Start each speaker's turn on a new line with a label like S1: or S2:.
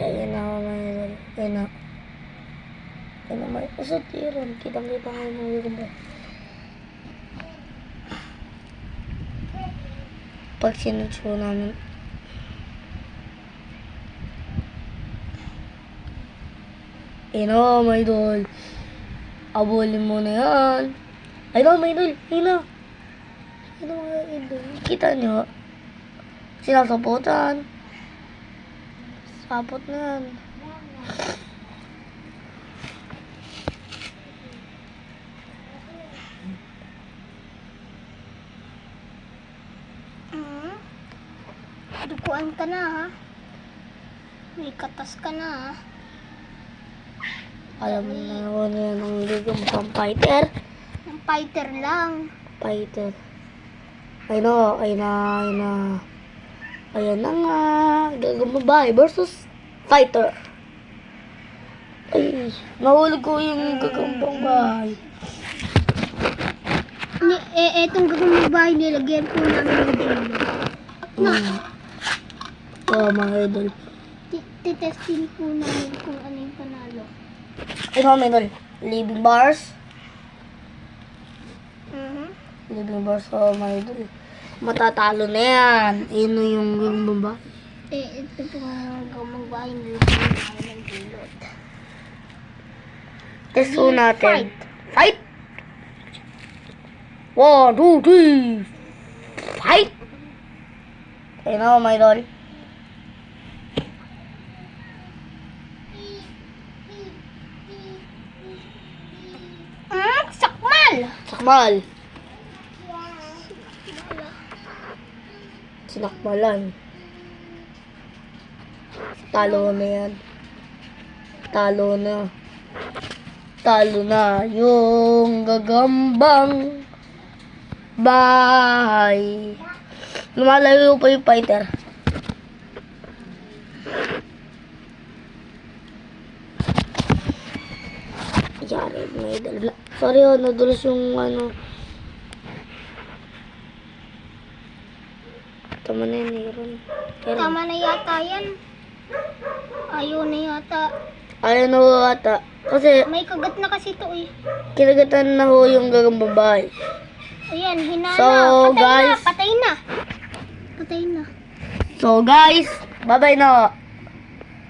S1: Ayan na ako mga idol. Ayan na. Ayan na may usot yun. Kitang-kita nga yung mga yun ba. Pag sinutso namin. Ayan na mga idol. Abulin mo na yan. Ayan na mga idol. Ayan na. Ayan na mga idol. Kita nyo. Sinasaputan. Sapot na yan.
S2: Dukuan ka na ha. May katas ka na ha.
S1: Alam mo na naman yan ang ligong pang fighter.
S2: Ang fighter lang.
S1: Fighter. Ay no, ay na. Ayan na nga. Gagang babae versus fighter. Ay, nahulog ko yung gagang babae.
S2: Etong gagawin bahay nilagyan po namin ng dilo.
S1: Oo, mga idol.
S2: Titestin po namin kung ano yung panalo.
S1: Ay no, mga idol. Living bars. Living bars, mga idol. Matatalo na yan. Ayun na yung gagang babae.
S2: Ito po ang gagawin bahay nilagyan namin ng dilo.
S1: Test po natin. Fight! 1, 2, 3. Fight! Ayun na, mga idol.
S2: Sakmal!
S1: Sakmal. Sinakmalan. Talo na yan. Talo na. Talo na yung gagambang bahay. Lumalayo pa yung fighter. Yari, may dala. Sorry, nadulas yung ano. Tama na yun, Aaron.
S2: Tama na yata yan. Ayaw na yata.
S1: Ayaw na ho ata. Kasi
S2: May kagat na kasi ito eh.
S1: kinagatan na ho yung gagang babae.
S2: Ayan, hinala.
S1: So, guys.
S2: Patay na. Patay na.
S1: So guys, bye-bye na.